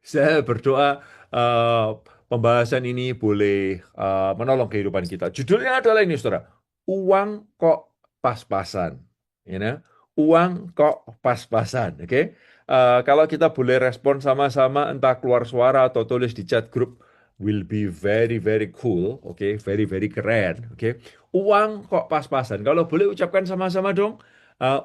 Saya berdoa pembahasan ini boleh menolong kehidupan kita. Judulnya adalah ini, saudara. Uang kok pas-pasan. You know? Uang kok pas-pasan. Oke? Kalau kita boleh respon sama-sama, entah keluar suara atau tulis di chat grup, will be very, very cool. Oke? Very, very keren. Oke? Uang kok pas-pasan. Kalau boleh ucapkan sama-sama dong.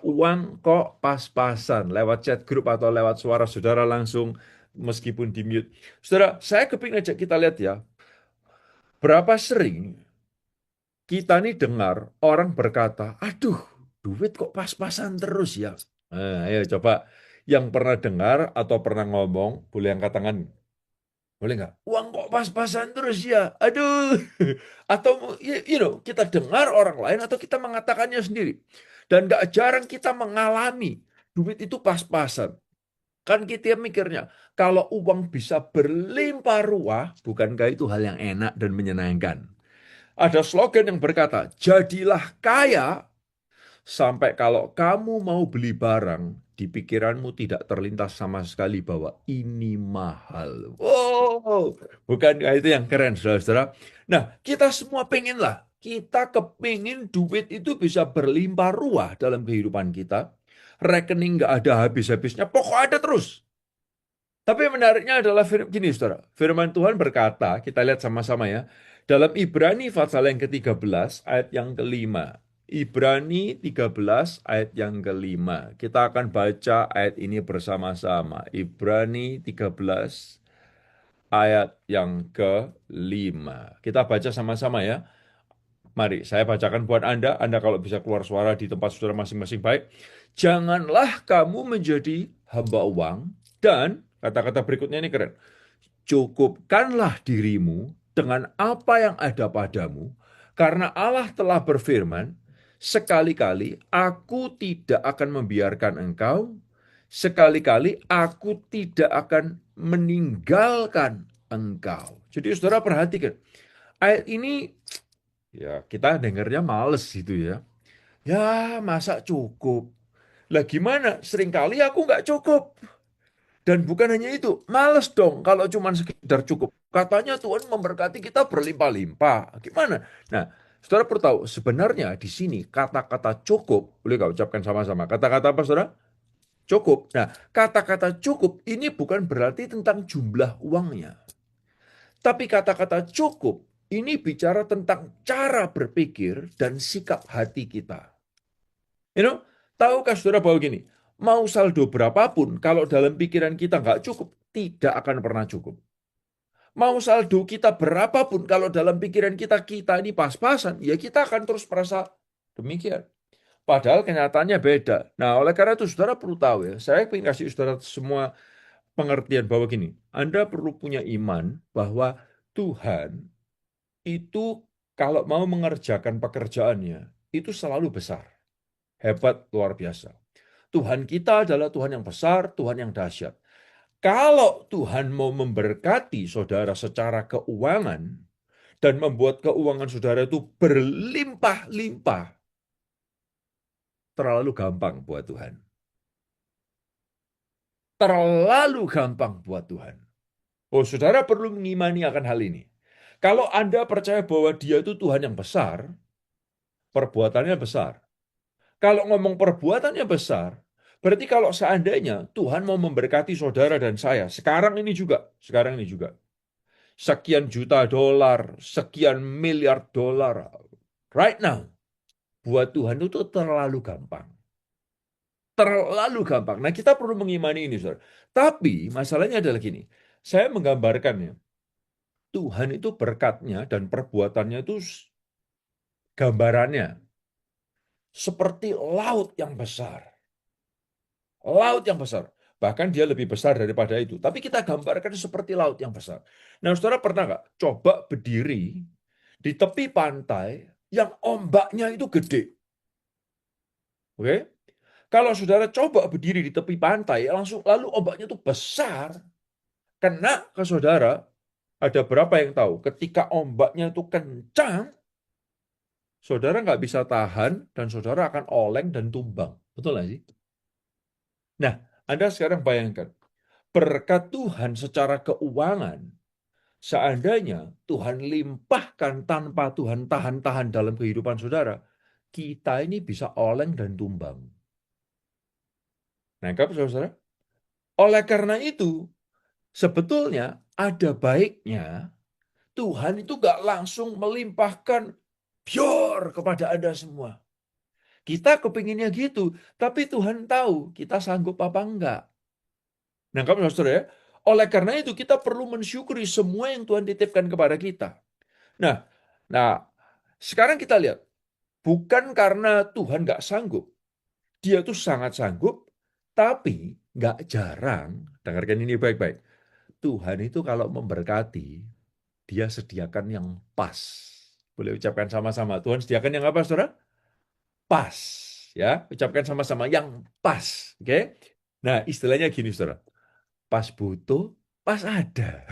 Uang kok pas-pasan. Lewat chat grup atau lewat suara saudara langsung meskipun di mute. Saudara, saya kepingin ajak kita lihat ya, berapa sering kita nih dengar orang berkata, aduh, duit kok pas-pasan terus ya. Nah, ayo coba yang pernah dengar atau pernah ngomong, boleh angkat tangan. Boleh nggak? Uang kok pas-pasan terus ya? Aduh. Atau, kita dengar orang lain atau kita mengatakannya sendiri. Dan nggak jarang kita mengalami duit itu pas-pasan. Kan kita mikirnya, kalau uang bisa berlimpah ruah, bukankah itu hal yang enak dan menyenangkan? Ada slogan yang berkata, jadilah kaya sampai kalau kamu mau beli barang, di pikiranmu tidak terlintas sama sekali bahwa ini mahal. Oh, bukankah itu yang keren, saudara-saudara? Nah, kita semua pengenlah, kita kepingin duit itu bisa berlimpah ruah dalam kehidupan kita. Rekening nggak ada habis-habisnya, pokok ada terus. Tapi yang menariknya adalah gini, saudara. Firman Tuhan berkata, kita lihat sama-sama ya. Dalam Ibrani pasal yang ke-13, ayat yang kelima. Ibrani 13 ayat yang kelima. Kita akan baca ayat ini bersama-sama. Ibrani 13 ayat yang kelima. Kita baca sama-sama ya. Mari, saya bacakan buat Anda. Anda kalau bisa keluar suara di tempat saudara masing-masing baik. Janganlah kamu menjadi hamba uang dan kata-kata berikutnya ini keren. Cukupkanlah dirimu dengan apa yang ada padamu, karena Allah telah berfirman, sekali-kali aku tidak akan membiarkan engkau, sekali-kali aku tidak akan meninggalkan engkau. Jadi saudara perhatikan, ayat ini ya kita dengarnya males gitu ya. Ya masa cukup? Lah gimana? Seringkali aku nggak cukup. Dan bukan hanya itu, males dong kalau cuma sekedar cukup. Katanya Tuhan memberkati kita berlimpah-limpah. Gimana? Nah, saudara perlu tahu, sebenarnya di sini kata-kata cukup, boleh kau ucapkan sama-sama. Kata-kata apa, saudara? Cukup. Nah, kata-kata cukup ini bukan berarti tentang jumlah uangnya. Tapi kata-kata cukup ini bicara tentang cara berpikir dan sikap hati kita. You know, tahukah saudara bahwa gini, mau saldo berapapun, kalau dalam pikiran kita nggak cukup, tidak akan pernah cukup. Mau saldo kita berapapun, kalau dalam pikiran kita ini pas-pasan, ya kita akan terus merasa demikian. Padahal kenyataannya beda. Nah, oleh karena itu saudara perlu tahu ya, saya ingin kasih saudara semua pengertian bahwa gini, Anda perlu punya iman bahwa Tuhan itu kalau mau mengerjakan pekerjaannya, itu selalu besar. Hebat, luar biasa. Tuhan kita adalah Tuhan yang besar, Tuhan yang dahsyat. Kalau Tuhan mau memberkati saudara secara keuangan dan membuat keuangan saudara itu berlimpah-limpah, terlalu gampang buat Tuhan. Terlalu gampang buat Tuhan. Oh, saudara perlu mengimani akan hal ini. Kalau Anda percaya bahwa Dia itu Tuhan yang besar, perbuatannya besar. Kalau ngomong perbuatannya besar, berarti kalau seandainya Tuhan mau memberkati saudara dan saya, sekarang ini juga, sekian juta dolar, sekian miliar dolar, right now, buat Tuhan itu terlalu gampang. Terlalu gampang. Nah, kita perlu mengimani ini, saudara. Tapi masalahnya adalah gini, saya menggambarkannya, Tuhan itu berkatnya dan perbuatannya itu gambarannya seperti laut yang besar. Laut yang besar. Bahkan dia lebih besar daripada itu. Tapi kita gambarkan seperti laut yang besar. Nah, saudara pernah nggak coba berdiri di tepi pantai yang ombaknya itu gede? Oke? Kalau saudara coba berdiri di tepi pantai, lalu ombaknya itu besar, kena ke saudara, ada berapa yang tahu? Ketika ombaknya itu kencang, saudara nggak bisa tahan, dan saudara akan oleng dan tumbang. Betul nggak sih? Nah, Anda sekarang bayangkan, berkat Tuhan secara keuangan, seandainya Tuhan limpahkan tanpa Tuhan tahan-tahan dalam kehidupan saudara, kita ini bisa oleng dan tumbang. Nangkap saudara? Oleh karena itu, sebetulnya ada baiknya Tuhan itu gak langsung melimpahkan biar kepada Anda semua. Kita kepinginnya gitu, tapi Tuhan tahu kita sanggup apa enggak. Nangkap saudara ya? Oleh karena itu kita perlu mensyukuri semua yang Tuhan titipkan kepada kita. Nah, nah sekarang kita lihat, bukan karena Tuhan nggak sanggup, Dia tuh sangat sanggup, tapi nggak jarang. Dengarkan ini baik-baik. Tuhan itu kalau memberkati, Dia sediakan yang pas. Boleh ucapkan sama-sama. Tuhan sediakan yang apa, saudara? Pas. Ya, ucapkan sama-sama yang pas. Oke? Nah, istilahnya gini, saudara. Pas butuh, pas ada.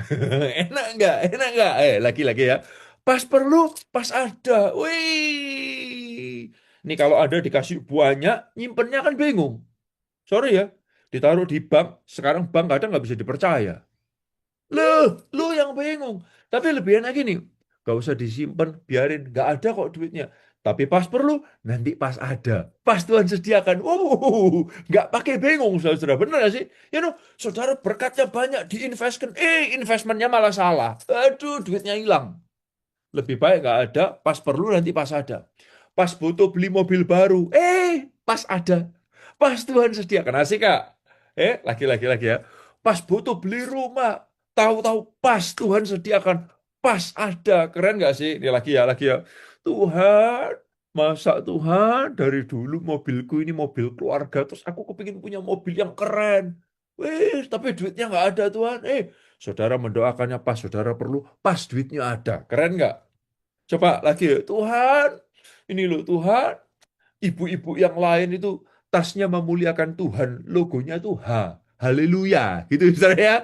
Enak nggak? Enak nggak? Lagi-lagi ya. Pas perlu, pas ada. Wih. Ini kalau ada dikasih banyak, nyimpennya kan bingung. Sorry ya. Ditaruh di bank, sekarang bank kadang nggak bisa dipercaya. Lu yang bingung. Tapi lebih enak gini. Gak usah disimpan, biarin. Gak ada kok duitnya. Tapi pas perlu, nanti pas ada. Pas Tuhan sediakan. Gak pakai bingung, saudara. Bener gak sih? Saudara berkatnya banyak, diinvestkan. Investmentnya malah salah. Aduh, duitnya hilang. Lebih baik gak ada, pas perlu nanti pas ada. Pas butuh beli mobil baru. Pas ada. Pas Tuhan sediakan. Asik Kak? Lagi-lagi ya. Pas butuh beli rumah. Tahu-tahu pas Tuhan sediakan. Pas ada. Keren gak sih? Ini lagi ya. Tuhan, masa Tuhan dari dulu mobilku ini mobil keluarga. Terus aku kepingin punya mobil yang keren. Tapi duitnya nggak ada Tuhan. Saudara mendoakannya pas saudara perlu, pas duitnya ada. Keren nggak? Coba lagi ya. Tuhan, ini loh Tuhan. Ibu-ibu yang lain itu tasnya memuliakan Tuhan. Logonya tuh H. Haleluya. Gitu saudara ya.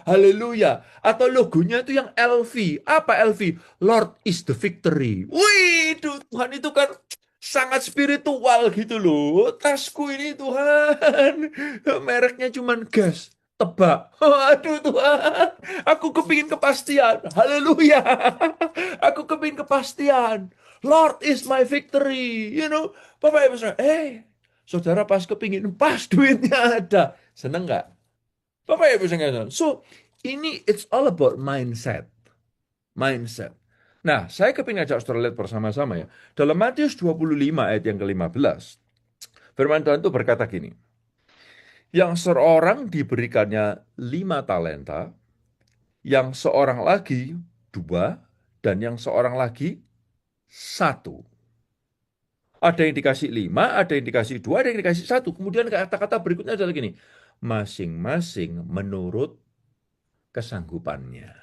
Haleluya. Atau logonya itu yang LV. Apa LV? Lord is the victory. Wih, Tuhan itu kan sangat spiritual gitu loh. Tasku ini Tuhan. Mereknya cuman gas. Tebak. Aduh Tuhan. Aku kepingin kepastian. Haleluya. Aku kepingin kepastian. Lord is my victory. Bapak Ibu saudara. Saudara pas kepingin, pas duitnya ada. Seneng nggak? Bapak Ibu saudara. So, ini it's all about mindset. Mindset. Nah, saya kepingin ajak saudara lihat bersama-sama ya. Dalam Matius 25 ayat yang ke-15, firman Tuhan itu berkata gini, yang seorang diberikannya 5 talenta, yang seorang lagi 2, dan yang seorang lagi 1. Ada yang dikasih 5, ada yang dikasih 2, ada yang dikasih 1. Kemudian kata-kata berikutnya adalah gini, masing-masing menurut kesanggupannya.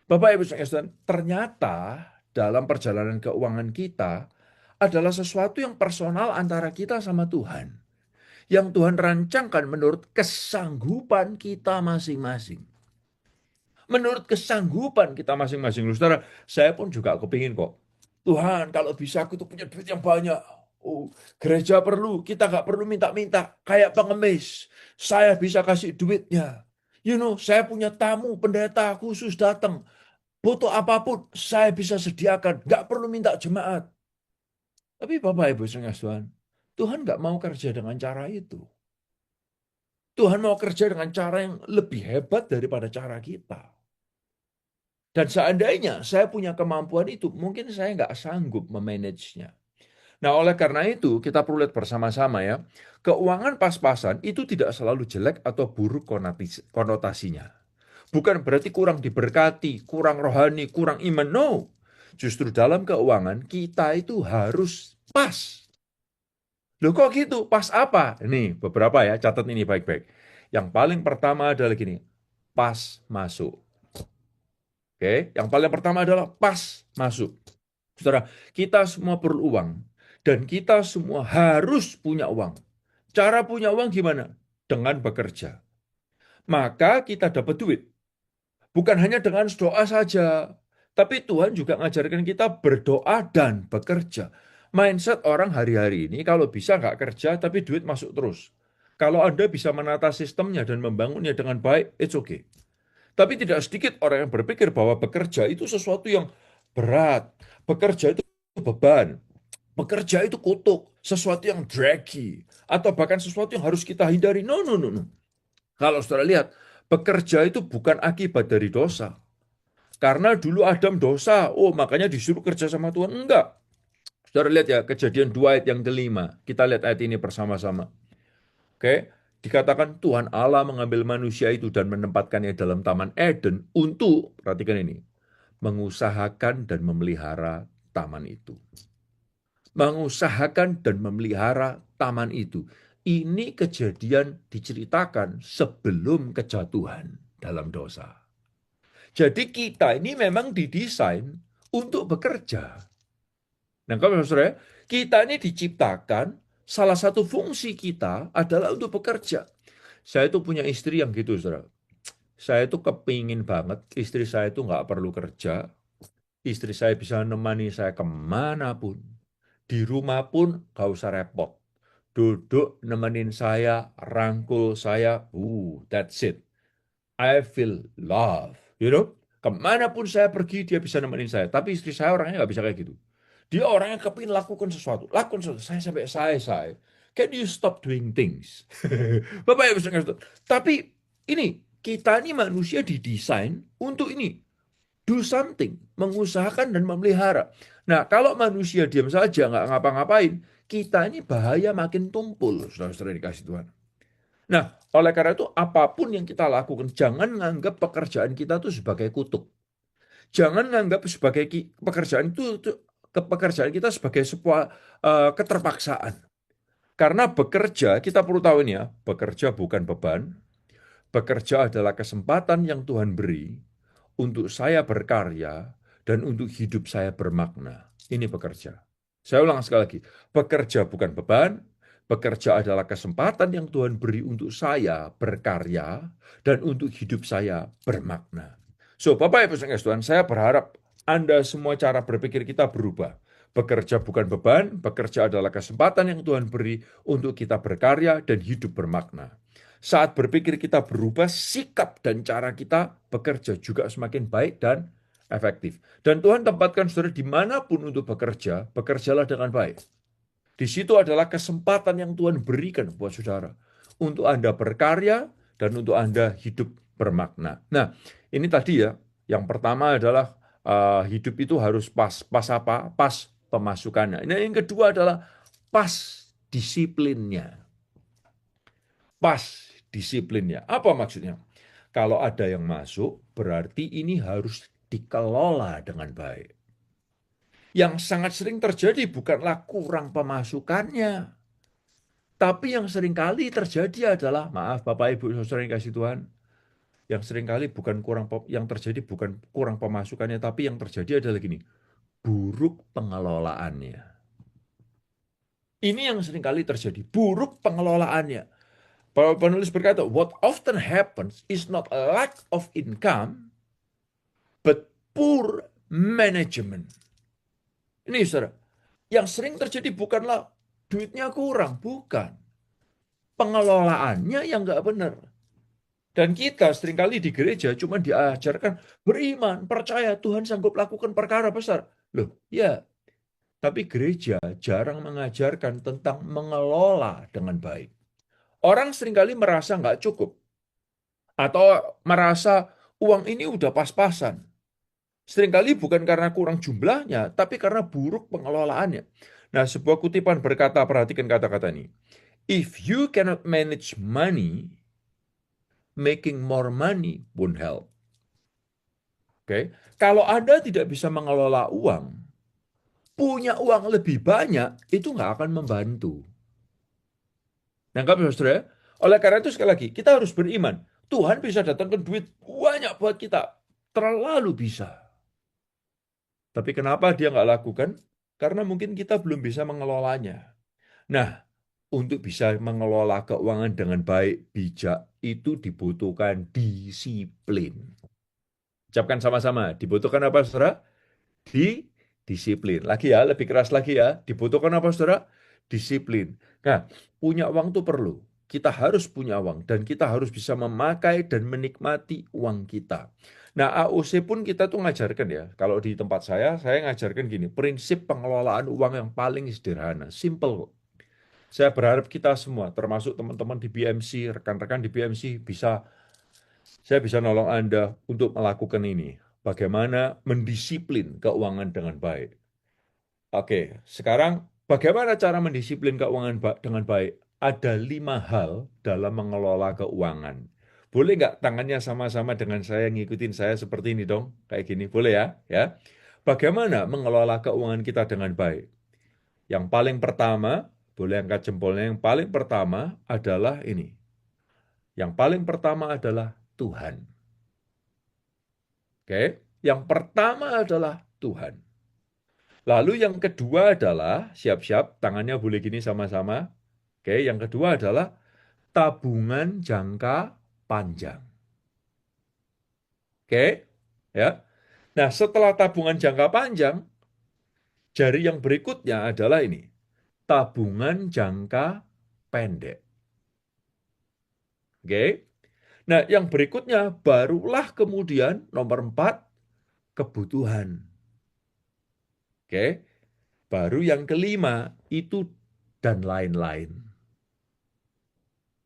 Bapak Ibu sekalian, ternyata dalam perjalanan keuangan kita adalah sesuatu yang personal antara kita sama Tuhan. Yang Tuhan rancangkan menurut kesanggupan kita masing-masing. Menurut kesanggupan kita masing-masing. Saudara, saya pun juga kepingin kok. Tuhan, kalau bisa aku tuh punya duit yang banyak. Oh, gereja perlu, kita nggak perlu minta-minta. Kayak pengemis, saya bisa kasih duitnya. Saya punya tamu, pendeta khusus datang. Butuh apapun, saya bisa sediakan. Nggak perlu minta jemaat. Tapi Bapak Ibu Tuhan, Tuhan nggak mau kerja dengan cara itu. Tuhan mau kerja dengan cara yang lebih hebat daripada cara kita. Dan seandainya saya punya kemampuan itu, mungkin saya nggak sanggup memanagenya. Nah, oleh karena itu, kita perlu lihat bersama-sama ya, keuangan pas-pasan itu tidak selalu jelek atau buruk konotasinya. Bukan berarti kurang diberkati, kurang rohani, kurang iman. No. Justru dalam keuangan, kita itu harus pas. Loh kok gitu? Pas apa? Ini beberapa ya, catat ini baik-baik. Yang paling pertama adalah gini, pas masuk. Oke, yang paling pertama adalah pas masuk. Saudara, kita semua perlu uang. Dan kita semua harus punya uang. Cara punya uang gimana? Dengan bekerja. Maka kita dapat duit. Bukan hanya dengan doa saja. Tapi Tuhan juga ngajarkan kita berdoa dan bekerja. Mindset orang hari-hari ini kalau bisa nggak kerja tapi duit masuk terus. Kalau Anda bisa menata sistemnya dan membangunnya dengan baik, it's okay. Tapi tidak sedikit orang yang berpikir bahwa bekerja itu sesuatu yang berat. Bekerja itu beban. Bekerja itu kutuk. Sesuatu yang draggy. Atau bahkan sesuatu yang harus kita hindari. No, no, no, no. Kalau saudara lihat, bekerja itu bukan akibat dari dosa. Karena dulu Adam dosa, oh makanya disuruh kerja sama Tuhan. Enggak. Saudara lihat ya, Kejadian 2 ayat yang kelima. Kita lihat ayat ini bersama-sama. Oke, dikatakan Tuhan Allah mengambil manusia itu dan menempatkannya dalam Taman Eden untuk, perhatikan ini, mengusahakan dan memelihara taman itu. Mengusahakan dan memelihara taman itu. Ini kejadian diceritakan sebelum kejatuhan dalam dosa. Jadi kita ini memang didesain untuk bekerja. Nah, kalau saudara, kita ini diciptakan, salah satu fungsi kita adalah untuk bekerja. Saya itu punya istri yang gitu, saudara. Saya itu kepingin banget istri saya itu nggak perlu kerja. Istri saya bisa nemani saya kemanapun. Di rumah pun nggak usah repot. Duduk nemenin saya, rangkul saya. That's it. I feel love. You know? Kemanapun saya pergi, dia bisa nemenin saya. Tapi istri saya orangnya nggak bisa kayak gitu. Dia orang yang kepingin lakukan sesuatu. Lakukan sesuatu. Saya sampai saya. Can you stop doing things? Bapak Ibu saudara. Tapi ini, kita ini manusia didesain untuk ini. Do something. Mengusahakan dan memelihara. Nah, kalau manusia diam saja, nggak ngapa-ngapain, kita ini bahaya makin tumpul. Saudara-saudara dikasih Tuhan. Nah, oleh karena itu, apapun yang kita lakukan, jangan menganggap pekerjaan kita itu sebagai kutuk. Jangan menganggap sebagai pekerjaan pekerjaan kita sebagai sebuah keterpaksaan. Karena bekerja, kita perlu tahu ini ya, bekerja bukan beban, bekerja adalah kesempatan yang Tuhan beri untuk saya berkarya dan untuk hidup saya bermakna. Ini bekerja. Saya ulang sekali lagi, bekerja bukan beban, bekerja adalah kesempatan yang Tuhan beri untuk saya berkarya dan untuk hidup saya bermakna. So, Bapak Ibu Saudara Tuhan, saya berharap Anda semua cara berpikir kita berubah. Bekerja bukan beban, bekerja adalah kesempatan yang Tuhan beri untuk kita berkarya dan hidup bermakna. Saat berpikir kita berubah, sikap dan cara kita bekerja juga semakin baik dan efektif. Dan Tuhan tempatkan saudara dimanapun untuk bekerja, bekerjalah dengan baik. Di situ adalah kesempatan yang Tuhan berikan buat saudara untuk Anda berkarya dan untuk Anda hidup bermakna. Nah, ini tadi ya, yang pertama adalah hidup itu harus pas. Pas apa? Pas pemasukannya. Nah, yang kedua adalah pas disiplinnya. Pas disiplinnya. Apa maksudnya? Kalau ada yang masuk, berarti ini harus dikelola dengan baik. Yang sangat sering terjadi bukanlah kurang pemasukannya, tapi yang seringkali terjadi adalah, maaf Bapak Ibu Saudara yang kasih Tuhan, yang seringkali bukan yang terjadi bukan kurang pemasukannya, tapi yang terjadi adalah gini, buruk pengelolaannya. Ini yang seringkali terjadi, buruk pengelolaannya. Penulis berkata, what often happens is not a lack of income, but poor management. Ini saudara, yang sering terjadi bukanlah duitnya kurang, bukan. Pengelolaannya yang nggak benar. Dan kita seringkali di gereja cuma diajarkan beriman, percaya Tuhan sanggup lakukan perkara besar. Loh, ya. Tapi gereja jarang mengajarkan tentang mengelola dengan baik. Orang seringkali merasa nggak cukup. Atau merasa uang ini udah pas-pasan. Seringkali bukan karena kurang jumlahnya, tapi karena buruk pengelolaannya. Nah, sebuah kutipan berkata, perhatikan kata-kata ini. If you cannot manage money, making more money won't help. Oke, kalau Anda tidak bisa mengelola uang, punya uang lebih banyak, itu nggak akan membantu. Nangkap ya, saudara? Oleh karena itu, sekali lagi, kita harus beriman. Tuhan bisa datangkan duit banyak buat kita. Terlalu bisa. Tapi kenapa dia nggak lakukan? Karena mungkin kita belum bisa mengelolanya. Nah, untuk bisa mengelola keuangan dengan baik, bijak, itu dibutuhkan disiplin. Ucapkan sama-sama, dibutuhkan apa, saudara? Disiplin. Lagi ya, lebih keras lagi ya. Dibutuhkan apa, saudara? Disiplin. Nah, punya uang itu perlu. kita harus punya uang dan kita harus bisa memakai dan menikmati uang kita. Nah, AOC pun kita tuh ngajarkan ya. Kalau di tempat saya ngajarkan gini, prinsip pengelolaan uang yang paling sederhana, simple kok. Saya berharap kita semua, termasuk teman-teman di BMC, rekan-rekan di BMC, saya bisa nolong Anda untuk melakukan ini. Bagaimana mendisiplin keuangan dengan baik. Oke, sekarang bagaimana cara mendisiplin keuangan dengan baik? Ada 5 hal dalam mengelola keuangan. Boleh nggak tangannya sama-sama dengan saya ngikutin saya seperti ini dong? Kayak gini, boleh ya? Ya. Bagaimana mengelola keuangan kita dengan baik? Yang paling pertama, boleh angkat jempolnya, yang paling pertama adalah ini. Yang paling pertama adalah Tuhan. Oke, yang pertama adalah Tuhan. Lalu yang kedua adalah, siap-siap, tangannya boleh gini sama-sama. Oke, yang kedua adalah tabungan jangka panjang. Oke, ya. Nah, setelah tabungan jangka panjang, jari yang berikutnya adalah ini, tabungan jangka pendek. Oke. Nah, yang berikutnya barulah kemudian nomor 4, kebutuhan. Oke. Baru yang kelima itu dan lain-lain.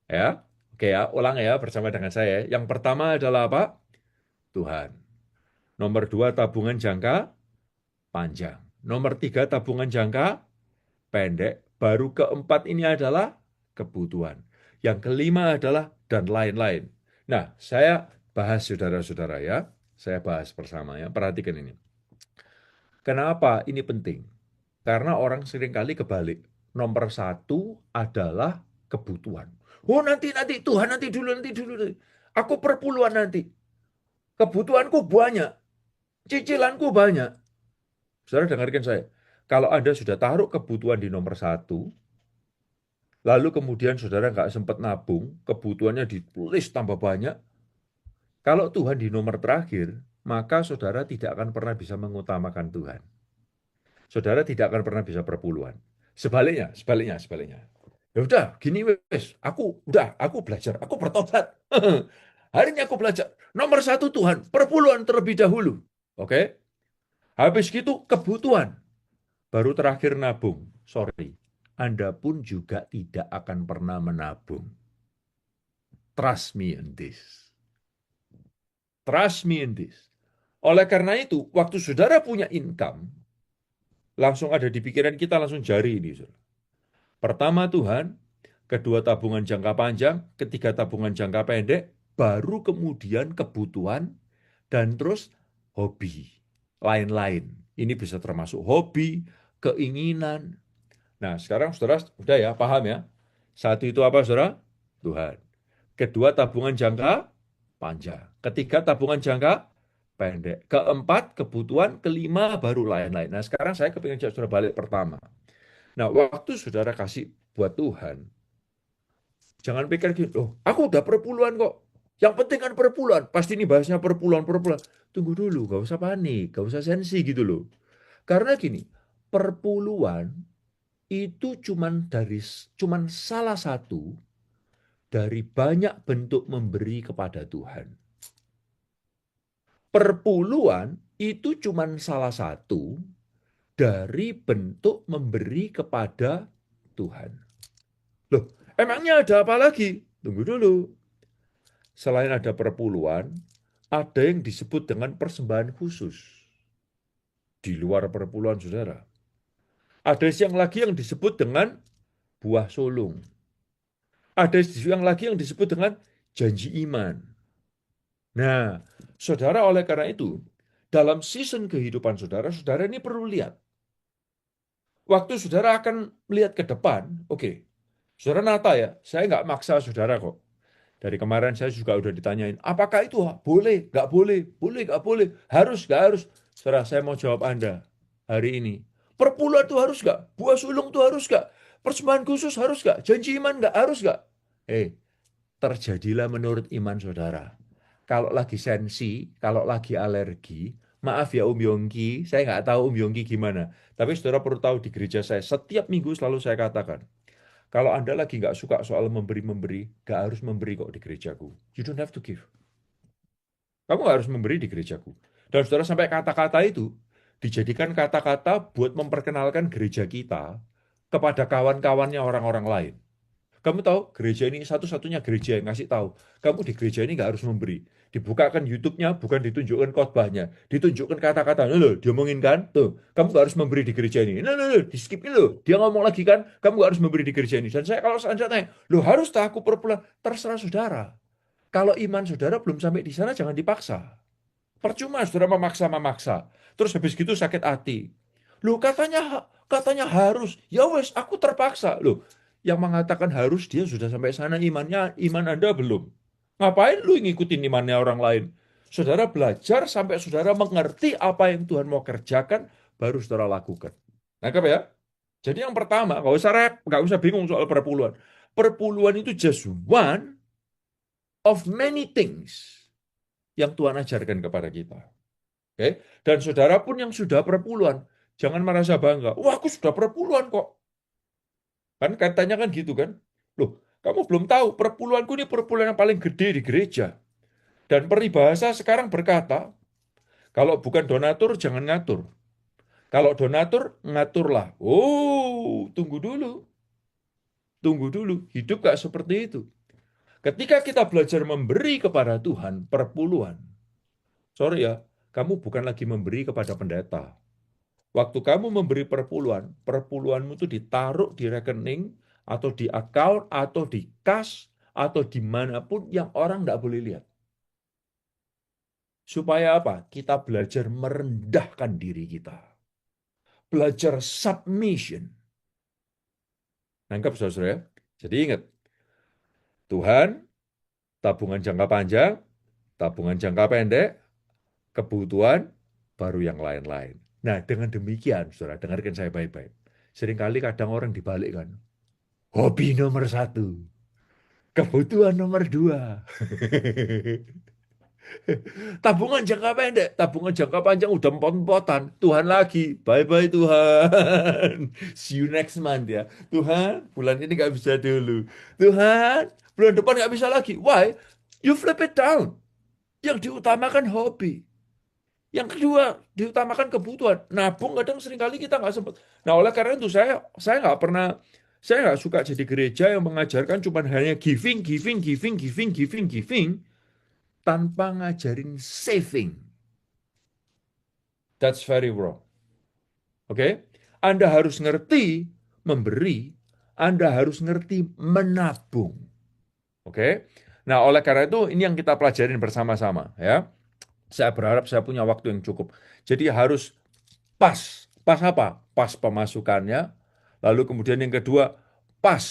Ya. Oke ya, ulang ya bersama dengan saya. Yang pertama adalah apa? Tuhan. Nomor 2, tabungan jangka panjang. Nomor 3, tabungan jangka pendek. Baru keempat ini adalah kebutuhan. Yang kelima adalah dan lain-lain. Nah, saya bahas saudara-saudara ya. Saya bahas bersama ya. Perhatikan ini. Kenapa ini penting? Karena orang seringkali kebalik. Nomor 1 adalah kebutuhan. Oh nanti Tuhan nanti dulu. Aku perpuluhan nanti. Kebutuhanku banyak. Cicilanku banyak. Saudara dengarkan saya. Kalau Anda sudah taruh kebutuhan di nomor 1, lalu kemudian saudara nggak sempat nabung, kebutuhannya ditulis tambah banyak, kalau Tuhan di nomor terakhir, maka saudara tidak akan pernah bisa mengutamakan Tuhan. Saudara tidak akan pernah bisa perpuluhan. Sebaliknya. Ya udah, gini wes, aku belajar, aku bertobat. Hari ini aku belajar. Nomor 1 Tuhan, perpuluhan terlebih dahulu. Oke? Habis gitu kebutuhan. Baru terakhir nabung. Sorry, Anda pun juga tidak akan pernah menabung. Trust me in this. Trust me in this. Oleh karena itu, waktu saudara punya income, langsung ada di pikiran kita langsung jari ini. Pertama Tuhan, kedua tabungan jangka panjang, ketiga tabungan jangka pendek, baru kemudian kebutuhan, dan terus hobi. Lain-lain. Ini bisa termasuk hobi, keinginan. Nah, sekarang saudara udah ya, paham ya? Satu itu apa, saudara? Tuhan. Kedua, tabungan jangka panjang. Ketiga, tabungan jangka pendek. Keempat, kebutuhan. Kelima, baru lain-lain. Nah, sekarang saya kepingin saudara balik pertama. Nah, waktu saudara kasih buat Tuhan, jangan pikir gitu, oh, aku udah perpuluhan kok. Yang penting kan perpuluhan. Pasti ini bahasnya perpuluhan. Tunggu dulu, gak usah panik, gak usah sensi gitu loh. Karena gini, perpuluhan itu cuman salah satu dari banyak bentuk memberi kepada Tuhan. Perpuluhan itu cuman salah satu dari bentuk memberi kepada Tuhan. Loh, emangnya ada apa lagi? Tunggu dulu. Selain ada perpuluhan, ada yang disebut dengan persembahan khusus. Di luar perpuluhan, saudara. Ada yang lagi yang disebut dengan buah sulung. Ada yang lagi yang disebut dengan janji iman. Nah, saudara oleh karena itu, dalam season kehidupan saudara, saudara ini perlu lihat. Waktu saudara akan melihat ke depan, oke, saudara nata ya, saya nggak maksa saudara kok. Dari kemarin saya juga udah ditanyain, apakah itu boleh, nggak boleh, boleh, nggak boleh, harus, nggak harus. Saudara, saya mau jawab Anda hari ini. Perpuluhan itu harus nggak? Buah sulung itu harus nggak? Persembahan khusus harus nggak? Janji iman nggak? Harus nggak? Terjadilah menurut iman saudara. Kalau lagi sensi, kalau lagi alergi, maaf ya Om Yongki, saya nggak tahu Om Yongki gimana. Tapi saudara perlu tahu di gereja saya, setiap minggu selalu saya katakan, Kalau Anda lagi nggak suka soal memberi-memberi, nggak harus memberi kok di gerejaku. You don't have to give. Kamu nggak harus memberi di gerejaku. Dan saudara sampai kata-kata itu dijadikan kata-kata buat memperkenalkan gereja kita kepada kawan-kawannya orang-orang lain. Kamu tahu, gereja ini satu-satunya gereja yang ngasih tahu, kamu di gereja ini nggak harus memberi. Dibukakan YouTube-nya, bukan ditunjukkan khotbahnya, ditunjukkan kata-kata. Loh, diomongin kan? Tuh, kamu nggak harus memberi di gereja ini. Loh, di skip loh. Dia ngomong lagi kan, kamu nggak harus memberi di gereja ini. Dan saya kalau saya tanya, loh harus tak aku per bulan? Terserah saudara. Kalau iman saudara belum sampai di sana, jangan dipaksa. Percuma saudara memaksa-memaksa. Terus habis gitu sakit hati. Loh katanya harus. Ya wes, aku terpaksa. Loh, yang mengatakan harus dia sudah sampai sana iman Anda belum. Ngapain lu ngikutin imannya orang lain? Saudara belajar sampai saudara mengerti apa yang Tuhan mau kerjakan, baru saudara lakukan. Nangkap ya? Jadi yang pertama, nggak usah bingung soal perpuluhan. Perpuluhan itu just one of many things yang Tuhan ajarkan kepada kita. Oke? Dan saudara pun yang sudah perpuluhan, jangan merasa bangga. Wah, aku sudah perpuluhan kok. Kan katanya kan gitu kan. Loh, kamu belum tahu, perpuluhanku ini perpuluhan yang paling gede di gereja. Dan peribahasa sekarang berkata, kalau bukan donatur, jangan ngatur. Kalau donatur, ngaturlah. Oh, tunggu dulu. Tunggu dulu. Hidup gak seperti itu. Ketika kita belajar memberi kepada Tuhan, perpuluhan. Sorry ya, kamu bukan lagi memberi kepada pendeta. Waktu kamu memberi perpuluhan, perpuluhanmu itu ditaruh di rekening, atau di account, atau di kas, atau dimanapun yang orang tidak boleh lihat. Supaya apa? Kita belajar merendahkan diri kita. Belajar submission. Nangkap saudara ya? Jadi ingat, Tuhan, tabungan jangka panjang, tabungan jangka pendek, kebutuhan, baru yang lain-lain. Nah, dengan demikian, saudara, dengarkan saya baik-baik. Seringkali kadang orang dibalik kan. Hobi nomor satu, kebutuhan nomor dua. Tabungan jangka panjang udah empot-empotan. Tuhan lagi, bye-bye Tuhan. See you next month ya. Tuhan, bulan ini nggak bisa dulu. Tuhan, bulan depan nggak bisa lagi. Why? You flip it down. Yang diutamakan hobi. Yang kedua, diutamakan kebutuhan. Nabung kadang seringkali kita nggak sempat. Nah, oleh karena itu saya nggak suka jadi gereja yang mengajarkan cuma hanya giving, giving, giving, giving, giving, giving, tanpa ngajarin saving. That's very wrong. Oke? Anda harus ngerti memberi, Anda harus ngerti menabung. Oke? Nah, oleh karena itu ini yang kita pelajarin bersama-sama ya. Saya berharap saya punya waktu yang cukup. Jadi harus pas. Pas apa? Pas pemasukannya. Lalu kemudian yang kedua, pas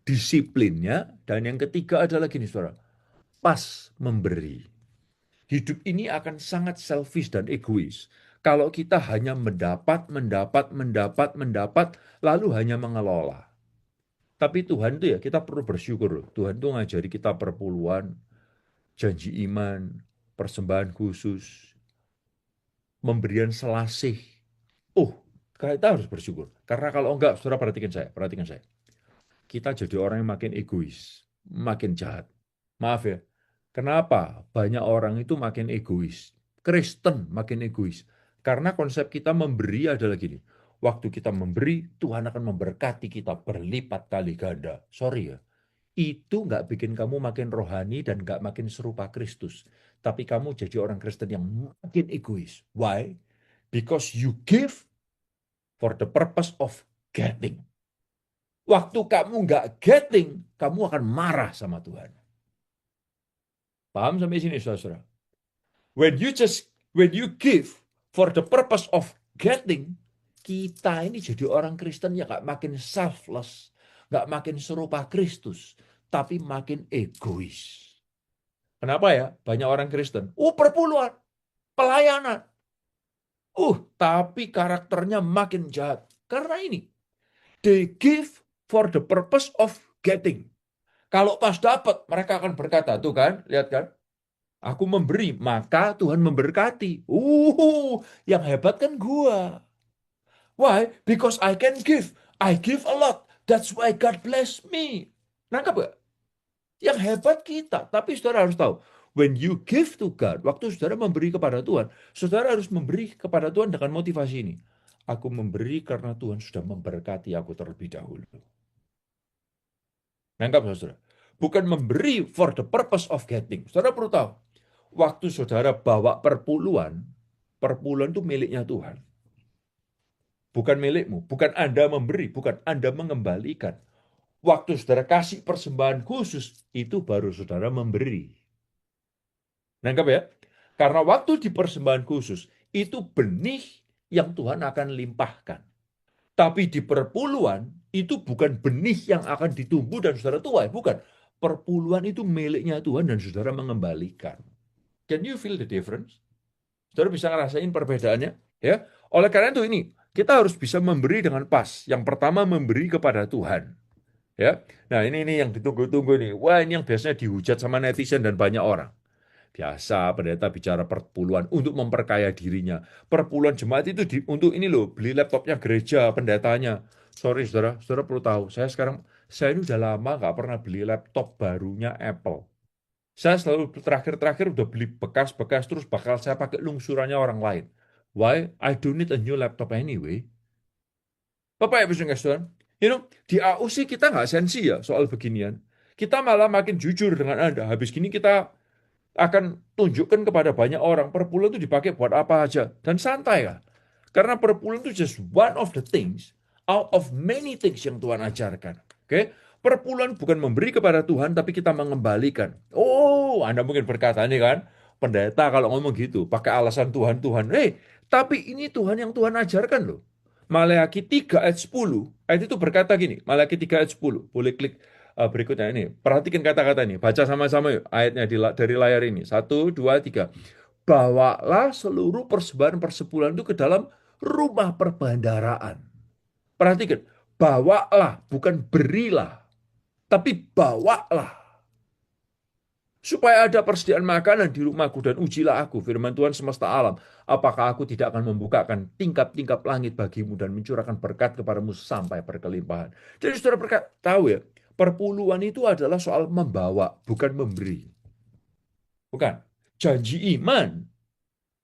disiplinnya. Dan yang ketiga adalah gini, saudara. Pas memberi. Hidup ini akan sangat selfish dan egois. Kalau kita hanya mendapat, lalu hanya mengelola. Tapi Tuhan itu ya, kita perlu bersyukur. Tuhan itu ngajari kita perpuluhan, janji iman, persembahan khusus, pemberian selasih. Oh, kita harus bersyukur. Karena kalau enggak, saudara perhatikan saya. Kita jadi orang yang makin egois, makin jahat. Maaf ya, kenapa banyak orang itu makin egois? Kristen makin egois. Karena konsep kita memberi adalah gini. Waktu kita memberi, Tuhan akan memberkati kita berlipat kali ganda. Sorry ya, itu nggak bikin kamu makin rohani dan nggak makin serupa Kristus. Tapi kamu jadi orang Kristen yang makin egois. Why? Because you give for the purpose of getting. Waktu kamu nggak getting, kamu akan marah sama Tuhan. Paham sampai sini, saudara? When you give for the purpose of getting, kita ini jadi orang Kristen yang nggak makin selfless, nggak makin serupa Kristus, tapi makin egois. Kenapa ya? Banyak orang Kristen. Perpuluhan, pelayanan. Tapi karakternya makin jahat. Karena ini, they give for the purpose of getting. Kalau pas dapat, mereka akan berkata, tuh kan, lihat kan, aku memberi, maka Tuhan memberkati. Yang hebat kan gua. Why? Because I can give. I give a lot. That's why God bless me. Nangkap gak? Yang hebat kita. Tapi saudara harus tahu, when you give to God, waktu saudara memberi kepada Tuhan, saudara harus memberi kepada Tuhan dengan motivasi ini. Aku memberi karena Tuhan sudah memberkati aku terlebih dahulu. Nangkap saudara? Bukan memberi for the purpose of getting. Saudara perlu tahu, waktu saudara bawa perpuluhan, perpuluhan itu miliknya Tuhan. Bukan milikmu, bukan Anda memberi, bukan Anda mengembalikan. Waktu saudara kasih persembahan khusus, itu baru saudara memberi. Nangkap ya? Karena waktu di persembahan khusus, itu benih yang Tuhan akan limpahkan. Tapi di perpuluhan, itu bukan benih yang akan ditumbuh dan saudara tuai. Bukan. Perpuluhan itu miliknya Tuhan dan saudara mengembalikan. Can you feel the difference? Saudara bisa ngerasain perbedaannya? Ya. Oleh karena itu ini, kita harus bisa memberi dengan pas. Yang pertama memberi kepada Tuhan. Ya. Nah ini yang ditunggu-tunggu nih. Wah ini yang biasanya dihujat sama netizen dan banyak orang. Biasa pendeta bicara perpuluhan untuk memperkaya dirinya. Perpuluhan jemaat itu untuk ini loh, beli laptopnya gereja, pendetanya. Sorry saudara, saudara perlu tahu, saya ini udah lama nggak pernah beli laptop barunya Apple. Saya selalu terakhir-terakhir udah beli bekas-bekas terus bakal saya pakai lungsurannya orang lain. Why? I don't need a new laptop anyway. Bapak Ibu saudara, di AUC kita nggak sensi ya soal beginian. Kita malah makin jujur dengan Anda. Habis gini kita akan tunjukkan kepada banyak orang perpuluhan itu dipakai buat apa aja dan santai lah. Karena perpuluhan itu just one of the things out of many things yang Tuhan ajarkan. Oke, perpuluhan bukan memberi kepada Tuhan tapi kita mengembalikan. Oh, Anda mungkin berkata nih kan, pendeta kalau ngomong gitu pakai alasan Tuhan. Tapi ini Tuhan yang Tuhan ajarkan loh. Maleakhi 3 ayat 10, ayat itu berkata gini, Maleakhi 3 ayat 10, boleh klik berikutnya ini. Perhatikan kata-kata ini. Baca sama-sama yuk ayatnya dari layar ini. 1, 2, 3. Bawalah seluruh persembahan persepuluhan itu ke dalam rumah perbendaharaan. Perhatikan. Bawalah, bukan berilah. Tapi bawalah. Supaya ada persediaan makanan di rumahku dan ujilah aku, firman Tuhan semesta alam. Apakah aku tidak akan membukakan tingkap-tingkap langit bagimu dan mencurahkan berkat kepadamu sampai berkelimpahan. Jadi saudara berkat tahu ya, perpuluhan itu adalah soal membawa, bukan memberi. Bukan. Janji iman,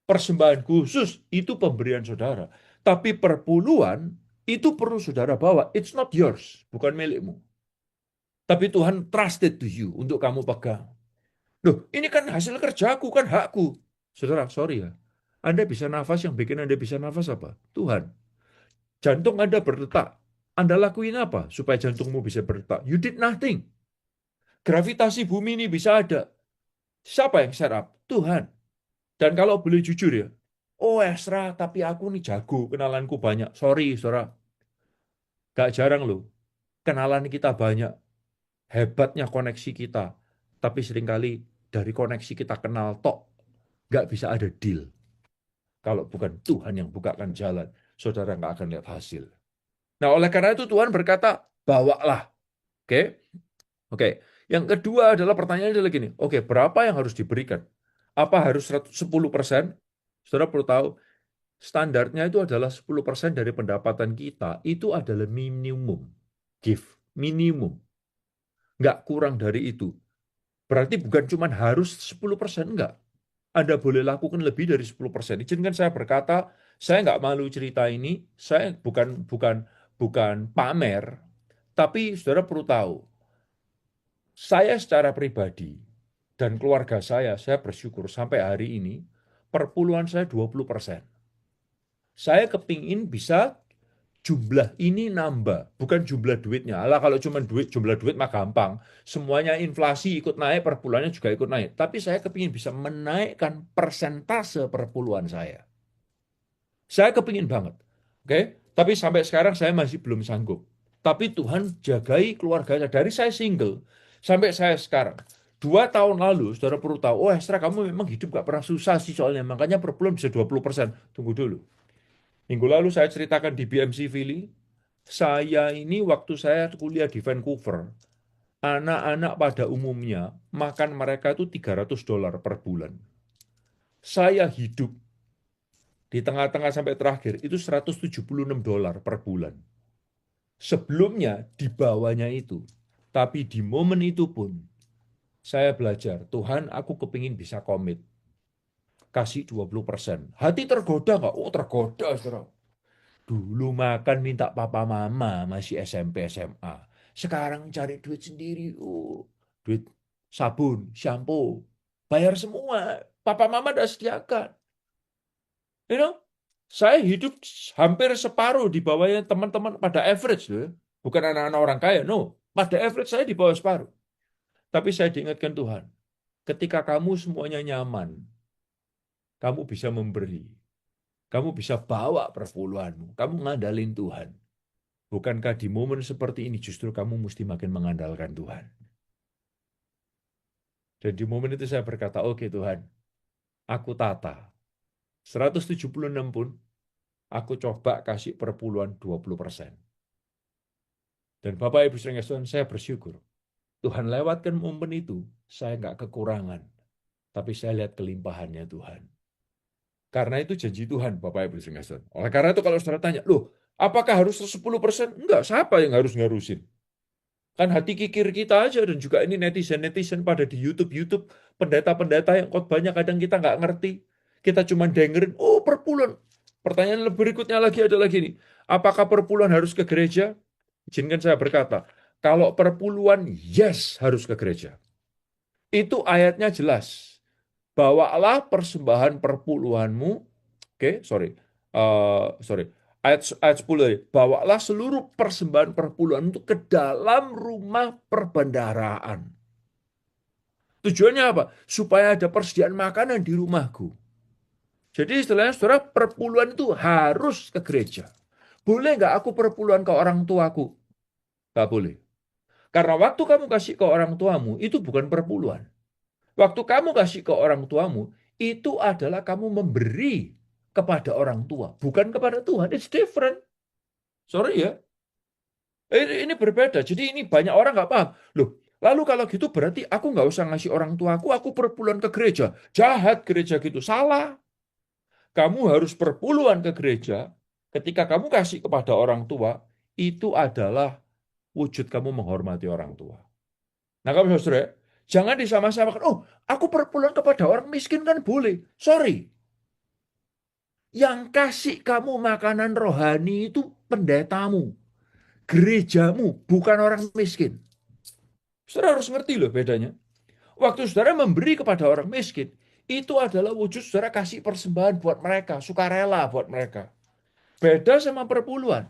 persembahan khusus, itu pemberian saudara. Tapi perpuluhan, itu perlu saudara bawa. It's not yours, bukan milikmu. Tapi Tuhan trusted to you untuk kamu pegang. Loh, ini kan hasil kerjaku, kan hakku. Saudara, sorry ya. Anda bisa nafas, yang bikin Anda bisa nafas apa? Tuhan. Jantung Anda berdetak. Anda lakuin apa supaya jantungmu bisa berdetak? You did nothing. Gravitasi bumi ini bisa ada. Siapa yang set up? Tuhan. Dan kalau boleh jujur ya, oh Esra, tapi aku nih jago, kenalanku banyak. Sorry, saudara. Gak jarang loh. Kenalan kita banyak. Hebatnya koneksi kita. Tapi seringkali dari koneksi kita kenal tok. Gak bisa ada deal. Kalau bukan Tuhan yang bukakan jalan, saudara nggak akan lihat hasil. Nah, oleh karena itu Tuhan berkata, bawalah. Oke? Oke. Yang kedua adalah pertanyaannya adalah gini. Oke, berapa yang harus diberikan? Apa harus 10%? Saudara perlu tahu, standarnya itu adalah 10% dari pendapatan kita. Itu adalah minimum. Give. Minimum. Nggak kurang dari itu. Berarti bukan cuma harus 10%, enggak. Anda boleh lakukan lebih dari 10%. Izinkan saya berkata, saya nggak malu cerita ini, saya bukan pamer, tapi saudara perlu tahu, saya secara pribadi dan keluarga saya bersyukur sampai hari ini, perpuluhan saya 20%. Saya kepingin bisa jumlah ini nambah, bukan jumlah duitnya. Alah kalau cuma jumlah duit mah gampang. Semuanya inflasi ikut naik, perpuluhannya juga ikut naik. Tapi saya kepingin bisa menaikkan persentase perpuluhan saya. Saya kepingin banget. Oke? Tapi sampai sekarang saya masih belum sanggup. Tapi Tuhan jagai keluarga saya. Dari saya single sampai saya sekarang. 2 tahun lalu, saudara perlu tahu, oh Esra kamu memang hidup gak pernah susah sih soalnya. Makanya perpuluhan bisa 20%. Tunggu dulu. Minggu lalu saya ceritakan di BMC Philly, saya ini waktu saya kuliah di Vancouver, anak-anak pada umumnya makan mereka itu $300 per bulan. Saya hidup di tengah-tengah sampai terakhir itu $176 per bulan. Sebelumnya di bawahnya itu. Tapi di momen itu pun saya belajar, Tuhan aku kepingin bisa komit. Kasih 20%. Hati tergoda nggak? Oh tergoda, saudara. Dulu makan minta papa mama masih SMP SMA. Sekarang cari duit sendiri. Oh, duit sabun, shampoo, bayar semua. Papa mama udah sediakan. You know, saya hidup hampir separuh di bawahnya teman-teman pada average loh, ya. Bukan anak-anak orang kaya, no. Pada average saya di bawah separuh. Tapi saya diingatkan Tuhan, ketika kamu semuanya nyaman, kamu bisa memberi. Kamu bisa bawa perpuluhanmu. Kamu ngandalin Tuhan. Bukankah di momen seperti ini justru kamu mesti makin mengandalkan Tuhan? Dan di momen itu saya berkata, oke Tuhan, aku tata. 176 pun, aku coba kasih perpuluhan 20%. Dan Bapak Ibu sekalian, saya bersyukur. Tuhan lewatkan momen itu, saya nggak kekurangan. Tapi saya lihat kelimpahannya Tuhan. Karena itu janji Tuhan, Bapak Ibu sekalian. Oleh karena itu kalau saudara tanya, loh, apakah harus 10%? Enggak, siapa yang harus ngarusin? Kan hati kikir kita aja, dan juga ini netizen-netizen pada di YouTube, pendeta-pendeta yang khotbahnya kadang kita nggak ngerti. Kita cuma dengerin, oh perpuluhan. Pertanyaan berikutnya lagi adalah gini, apakah perpuluhan harus ke gereja? Izinkan saya berkata, kalau perpuluhan, yes harus ke gereja. Itu ayatnya jelas. Bawalah persembahan perpuluhanmu, oke, sorry. Ayat 10, bawalah seluruh persembahan perpuluhan itu ke dalam rumah perbendaharaan. Tujuannya apa? Supaya ada persediaan makanan di rumahku. Jadi istilahnya saudara, perpuluhan itu harus ke gereja. Boleh nggak aku perpuluhan ke orang tuaku? Nggak boleh. Karena waktu kamu kasih ke orang tuamu, itu bukan perpuluhan. Waktu kamu kasih ke orang tuamu, itu adalah kamu memberi kepada orang tua, bukan kepada Tuhan. It's different. Sorry ya. Ini berbeda. Jadi ini banyak orang nggak paham. Loh, lalu kalau gitu berarti aku nggak usah ngasih orang tuaku, aku perpuluhan ke gereja. Jahat gereja gitu. Salah. Kamu harus perpuluhan ke gereja. Ketika kamu kasih kepada orang tua, itu adalah wujud kamu menghormati orang tua. Nah, kamu saudara, jangan disama-samakan. Oh, aku perpuluhan kepada orang miskin kan boleh. Sorry. Yang kasih kamu makanan rohani itu pendetamu, gerejamu, bukan orang miskin. Saudara harus ngerti loh bedanya. Waktu saudara memberi kepada orang miskin, itu adalah wujud saudara kasih persembahan buat mereka, sukarela buat mereka. Beda sama perpuluhan.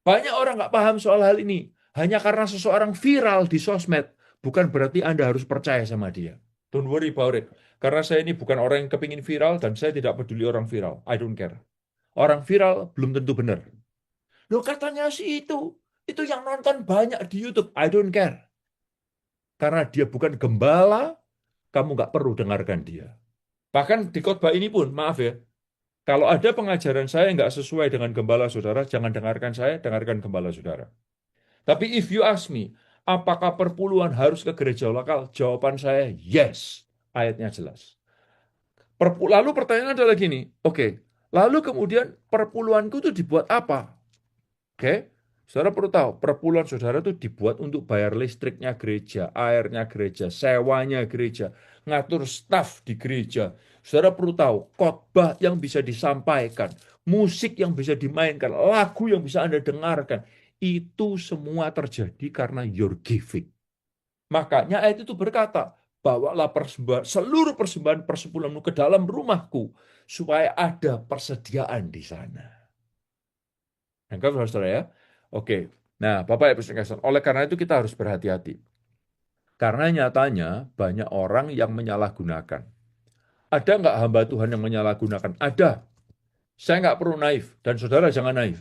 Banyak orang nggak paham soal hal ini. Hanya karena seseorang viral di sosmed, bukan berarti Anda harus percaya sama dia. Don't worry about it. Karena saya ini bukan orang yang kepingin viral, dan saya tidak peduli orang viral. I don't care. Orang viral belum tentu benar. Loh katanya sih itu. Itu yang nonton banyak di YouTube. I don't care. Karena dia bukan gembala, kamu nggak perlu dengarkan dia. Bahkan di khotbah ini pun, maaf ya, kalau ada pengajaran saya yang nggak sesuai dengan gembala saudara, jangan dengarkan saya, dengarkan gembala saudara. Tapi if you ask me, apakah perpuluhan harus ke gereja lokal? Jawaban saya, yes. Ayatnya jelas. Lalu pertanyaan adalah gini, oke, lalu kemudian perpuluhanku itu dibuat apa? Oke, saudara perlu tahu, perpuluhan saudara itu dibuat untuk bayar listriknya gereja, airnya gereja, sewanya gereja, ngatur staf di gereja. Saudara perlu tahu, khotbah yang bisa disampaikan, musik yang bisa dimainkan, lagu yang bisa Anda dengarkan, itu semua terjadi karena your giving. Makanya ayat itu berkata, bawalah persembahan, seluruh persembahan persepuluhanmu ke dalam rumahku, supaya ada persediaan di sana. Lengkap, saudara ya? Oke. Nah, Bapak Ibu sekalian, oleh karena itu kita harus berhati-hati. Karena nyatanya banyak orang yang menyalahgunakan. Ada nggak hamba Tuhan yang menyalahgunakan? Ada. Saya nggak perlu naif, dan saudara jangan naif.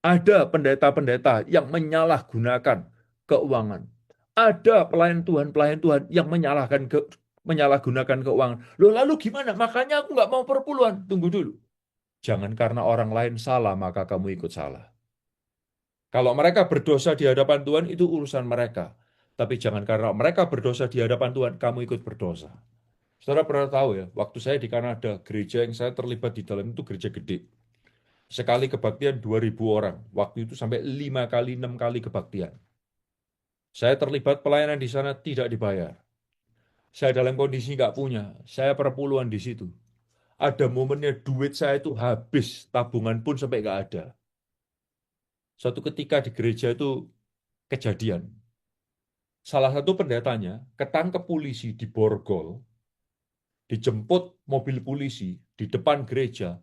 Ada pendeta-pendeta yang menyalahgunakan keuangan. Ada pelayan Tuhan yang menyalahgunakan keuangan. Loh, lalu gimana? Makanya aku nggak mau perpuluhan. Tunggu dulu. Jangan karena orang lain salah, maka kamu ikut salah. Kalau mereka berdosa di hadapan Tuhan, itu urusan mereka. Tapi jangan karena mereka berdosa di hadapan Tuhan, kamu ikut berdosa. Saudara pernah tahu ya, waktu saya di Kanada, gereja yang saya terlibat di dalam itu gereja gede. Sekali kebaktian 2.000 orang. Waktu itu sampai 5 kali, 6 kali kebaktian. Saya terlibat pelayanan di sana tidak dibayar. Saya dalam kondisi nggak punya. Saya perpuluhan di situ. Ada momennya duit saya itu habis. Tabungan pun sampai nggak ada. Suatu ketika di gereja itu kejadian. Salah satu pendetanya ketangkep polisi di Borgol, dijemput mobil polisi di depan gereja,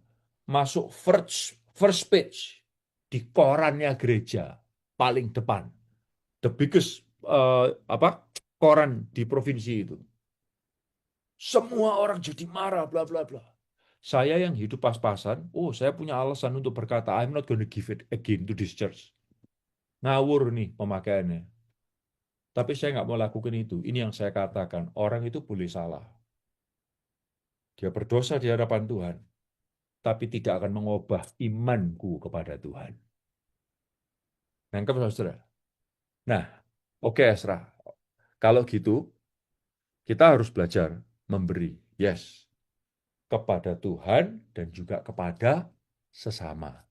masuk first page di korannya gereja paling depan, the biggest koran di provinsi itu. Semua orang jadi marah, bla bla bla. Saya yang hidup pas-pasan, saya punya alasan untuk berkata, I'm not going to give it again to this church. Ngawur nih pemakaiannya. Tapi saya nggak mau lakukan itu. Ini yang saya katakan, orang itu boleh salah. Dia berdosa di hadapan Tuhan, tapi tidak akan mengubah imanku kepada Tuhan. Nangkep, saudara? Nah, oke, Esra. Kalau gitu, kita harus belajar memberi. Yes. Kepada Tuhan dan juga kepada sesama.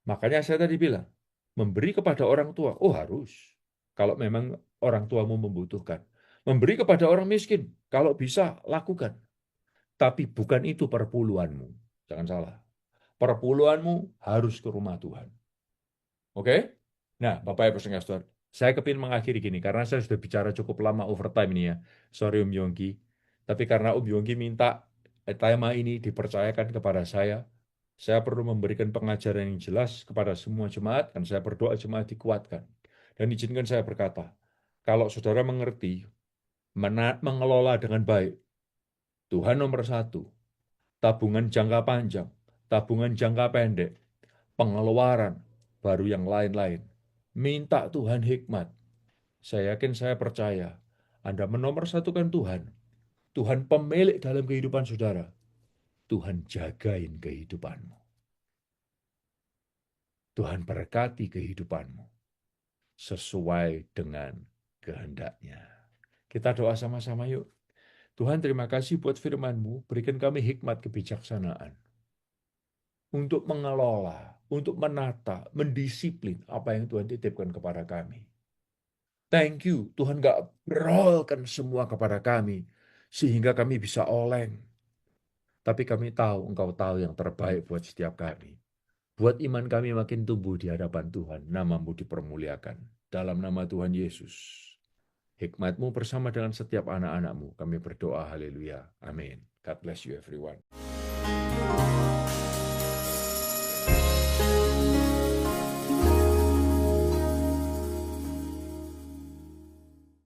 Makanya saya tadi bilang, memberi kepada orang tua, harus. Kalau memang orang tuamu membutuhkan. Memberi kepada orang miskin, kalau bisa lakukan. Tapi bukan itu perpuluhanmu. Jangan salah. Perpuluhanmu harus ke rumah Tuhan. Oke? Nah, Bapak Ibu Saudara, saya kepingin mengakhiri gini, karena saya sudah bicara cukup lama overtime ini ya. Sorry Om Yongki. Tapi karena Om Yongki minta tema ini dipercayakan kepada saya perlu memberikan pengajaran yang jelas kepada semua jemaat, dan saya berdoa jemaat dikuatkan. Dan izinkan saya berkata, kalau saudara mengerti, mengelola dengan baik, Tuhan nomor satu, tabungan jangka panjang, tabungan jangka pendek, pengeluaran, baru yang lain-lain. Minta Tuhan hikmat. Saya yakin, saya percaya, Anda menomorsatukan Tuhan. Tuhan pemilik dalam kehidupan saudara. Tuhan jagain kehidupanmu. Tuhan berkati kehidupanmu sesuai dengan kehendaknya. Kita doa sama-sama yuk. Tuhan, terima kasih buat firman-Mu. Berikan kami hikmat kebijaksanaan untuk mengelola, untuk menata, mendisiplin apa yang Tuhan titipkan kepada kami. Thank you, Tuhan gak berolkan semua kepada kami, sehingga kami bisa oleng. Tapi kami tahu, Engkau tahu yang terbaik buat setiap kami. Buat iman kami makin tumbuh di hadapan Tuhan, nama-Mu dipermuliakan. Dalam nama Tuhan Yesus. Hikmat-Mu bersama dengan setiap anak-anak-Mu. Kami berdoa, haleluya. Amin. God bless you everyone.